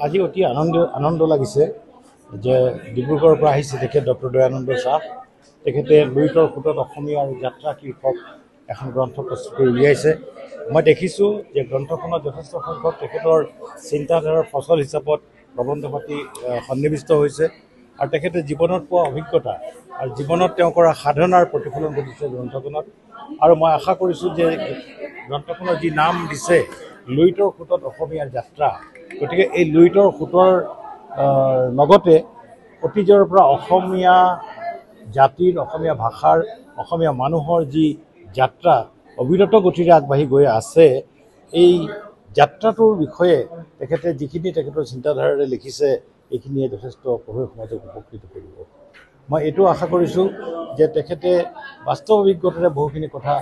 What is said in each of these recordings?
আজি অতি আনন্দ লাগিছে যে ডিব্ৰুগড়ৰ পৰা আহিছে তেখেত ডক্টৰ দয়ানন্দ চাহ। তেখেতে লুইতৰ সোঁতত অসমীয়াৰ যাত্ৰা শীৰ্ষক এখন গ্ৰন্থ প্ৰস্তুত কৰি উলিয়াইছে। মই দেখিছোঁ যে গ্ৰন্থখনত যথেষ্ট সংখ্যক তেখেতৰ চিন্তাধাৰাৰ ফচল হিচাপত প্ৰবন্ধ পাতি সন্নিৱিষ্ট হৈছে আৰু তেখেতে জীৱনত পোৱা অভিজ্ঞতা আৰু জীৱনত তেওঁ কৰা সাধনাৰ প্ৰতিফলন ঘটিছে গ্ৰন্থখনত। আৰু মই আশা কৰিছোঁ যে গ্ৰন্থখনৰ যি নাম দিছে লুইতৰ সোঁতত অসমীয়াৰ যাত্ৰা, গতিকে এই লুইতৰ সোঁতৰ লগতে অতীজৰ পৰা অসমীয়া জাতিৰ, অসমীয়া ভাষাৰ, অসমীয়া মানুহৰ যি যাত্ৰা অবিৰত গতিৰে আগবাঢ়ি গৈ আছে, এই যাত্ৰাটোৰ বিষয়ে তেখেতে যিখিনি তেখেতৰ চিন্তাধাৰাৰে লিখিছে এইখিনিয়ে যথেষ্ট পঢ়ুৱৈ সমাজক উপকৃত কৰিব। মই এইটো আশা কৰিছোঁ যে তেখেতে বাস্তৱ অভিজ্ঞতাৰে বহুখিনি কথা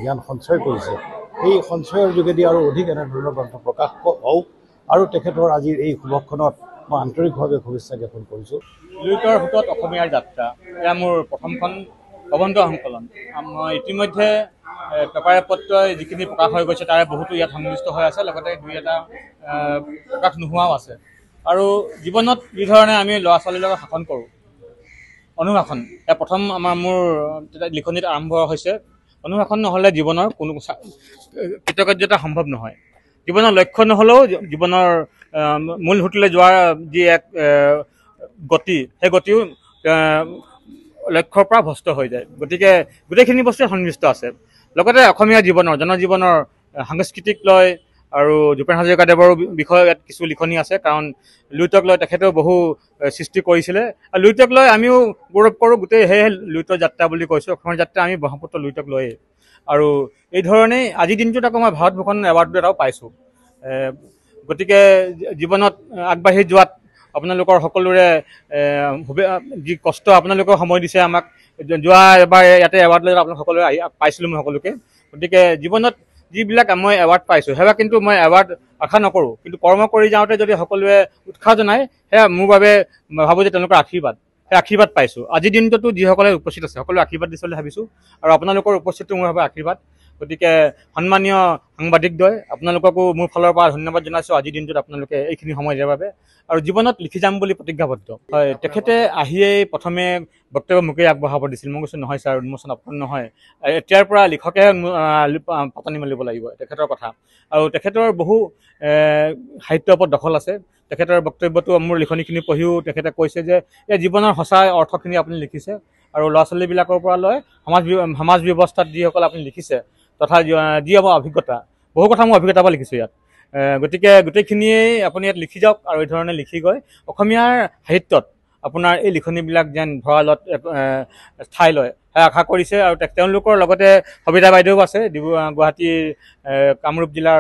জ্ঞান সঞ্চয় কৰিছে। সেই সঞ্চয়ৰ যোগেদি আৰু অধিক এনেধৰণৰ গ্ৰন্থ প্ৰকাশ হওক আৰু তেখেতৰ আজিৰ এই শুভক্ষণত মই আন্তৰিকভাৱে শুভেচ্ছা জ্ঞাপন কৰিছোঁ। লুইতৰ সোঁতত অসমীয়াৰ যাত্ৰা এয়া মোৰ প্ৰথমখন প্ৰবন্ধ সংকলন। মই ইতিমধ্যে পেপাৰে পত্ৰই যিখিনি প্ৰকাশ হৈ গৈছে তাৰে বহুতো ইয়াত সন্নিৱিষ্ট হৈ আছে, লগতে দুই এটা প্ৰকাশ নোহোৱাও আছে। আৰু জীৱনত যিধৰণে আমি ল'ৰা ছোৱালীৰ লগত শাসন কৰোঁ, অনুশাসন এয়া প্ৰথম মোৰ লিখনিত আৰম্ভ হৈছে। অনুশাসন নহ'লে জীৱনৰ কোনো কৃতকাৰ্যতা সম্ভৱ নহয়। জীৱনৰ লক্ষ্য নহ'লেও জীৱনৰ মূল সুঁতিলৈ যোৱাৰ যি এক গতি, সেই গতিও লক্ষ্যৰ পৰা ভ্ৰষ্ট হৈ যায়। গতিকে গোটেইখিনি বস্তুৱে সন্নিৱিষ্ট আছে। লগতে অসমীয়া জীৱনৰ, জনজীৱনৰ সাংস্কৃতিক লৈ আৰু ভূপেন হাজৰিকাদেৱৰ বিষয়ে ইয়াত কিছু লিখনি আছে, কাৰণ লুইতক লৈ তেখেতেও বহু সৃষ্টি কৰিছিলে। আৰু লুইতক লৈ আমিও গৌৰৱ কৰোঁ, গোটেই সেয়েহে লুইতৰ যাত্ৰা বুলি কৈছোঁ। অসমৰ যাত্ৰা আমি ব্ৰহ্মপুত্ৰ লুইতক লৈয়ে। আৰু এই ধৰণেই আজিৰ দিনটোত আকৌ মই ভাৰত ভূষণ এৱাৰ্ডটো এটাও পাইছোঁ। গতিকে জীৱনত আগবাঢ়ি যোৱাত আপোনালোকৰ সকলোৰে যি কষ্ট, আপোনালোকেও সময় দিছে আমাক। যোৱা এবাৰ ইয়াতে এৱাৰ্ড লৈ আপোনালোক সকলোৱে পাইছিলোঁ মই সকলোকে। গতিকে জীৱনত যিবিলাক মই এৱাৰ্ড পাইছোঁ সেয়া কিন্তু মই এৱাৰ্ড আশা নকৰোঁ, কিন্তু কৰ্ম কৰি যাওঁতে যদি সকলোৱে উৎসাহ জনায় সেয়া মোৰ বাবে ভাবোঁ যে তেওঁলোকৰ আশীৰ্বাদ, সেই আশীৰ্বাদ পাইছোঁ। আজিৰ দিনটোতো যিসকলে উপস্থিত আছে সকলোৱে আশীৰ্বাদ দিছে বুলি ভাবিছোঁ, আৰু আপোনালোকৰ উপস্থিতিটো মোৰ বাবে আশীৰ্বাদ। গতিকে সন্মানীয় সাংবাদিকদ্বয়, আপোনালোককো মোৰ ফালৰ পৰা ধন্যবাদ জনাইছোঁ আজিৰ দিনটোত আপোনালোকে এইখিনি সময় দিয়াৰ বাবে। আৰু জীৱনত লিখি যাম বুলি প্ৰতিজ্ঞাবদ্ধ। হয়, তেখেতে আহিয়েই প্ৰথমে বক্তব্য মোকেই আগবঢ়াব দিছিল। মই কৈছোঁ নহয় ছাৰ, উন্মোচন আপোনাৰ নহয়, এতিয়াৰ পৰা লিখকে পাতনি মেলিব লাগিব, তেখেতৰ কথা। আৰু তেখেতৰ বহু সাহিত্যৰ ওপৰত দখল আছে। তেখেতৰ বক্তব্যটো মোৰ লিখনিখিনি পঢ়িও তেখেতে কৈছে যে এই জীৱনৰ সঁচা অৰ্থখিনি আপুনি লিখিছে, আৰু ল'ৰা ছোৱালীবিলাকৰ পৰা লৈ সমাজ ব্যৱস্থাত যিসকল আপুনি লিখিছে তথা যি আমাৰ অভিজ্ঞতা, বহু কথা মই অভিজ্ঞতাৰ পৰা লিখিছোঁ ইয়াত। গতিকে গোটেইখিনিয়েই আপুনি ইয়াত লিখি যাওক, আৰু এই ধৰণে লিখি গৈ অসমীয়াৰ সাহিত্যত আপোনাৰ এই লিখনিবিলাক যেন ভঁৰালত ঠাই লয় সেয়া আশা কৰিছে। আৰু তেওঁলোকৰ লগতে সবিতা বাইদেউ আছে, গুৱাহাটীৰ কামৰূপ জিলাৰ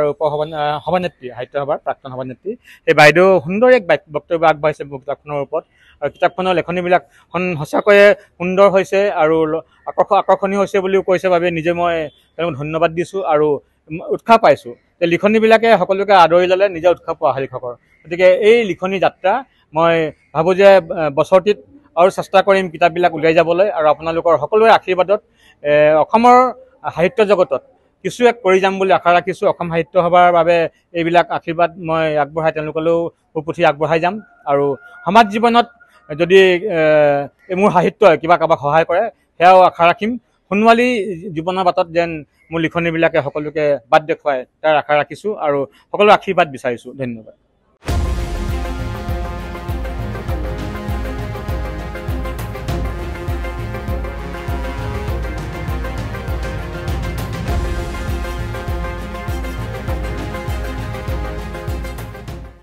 সভানেত্ৰী, সাহিত্য সভাৰ প্ৰাক্তন সভানেত্ৰী। সেই বাইদেউ সুন্দৰ এক বক্তব্য আগবাঢ়িছে কিতাপখনৰ ওপৰত, আৰু কিতাপখনৰ লেখনিবিলাক সঁচাকৈয়ে সুন্দৰ হৈছে আৰু আকৰ্ষণীয় হৈছে বুলিও কৈছে বাবে নিজে মই তেওঁলোকক ধন্যবাদ দিছোঁ আৰু উৎসাহ পাইছোঁ যে লিখনিবিলাকে সকলোকে আদৰি ল'লে নিজে উৎসাহ পোৱা হয় লিখকৰ। গতিকে এই লিখনি যাত্ৰা মই ভাবোঁ যে বছৰটিত আৰু চেষ্টা কৰিম কিতাপবিলাক উলিয়াই যাবলৈ, আৰু আপোনালোকৰ সকলোৰে আশীৰ্বাদত অসমৰ সাহিত্য জগতত কিছু এক কৰি যাম বুলি আশা ৰাখিছোঁ। অসম সাহিত্য সভাৰ বাবে এইবিলাক আশীৰ্বাদ মই আগবঢ়াই তেওঁলোকলৈও সুপুথি আগবঢ়াই যাম। আৰু সমাজ জীৱনত যদি মোৰ সাহিত্যই কিবা কাৰোবাক সহায় কৰে সেয়াও আশা ৰাখিম। সোণোৱালী জীৱনৰ বাটত যেন মোৰ লিখনিবিলাকে সকলোকে বাট দেখুৱায় তাৰ আশা ৰাখিছোঁ, আৰু সকলো আশীৰ্বাদ বিচাৰিছোঁ। ধন্যবাদ।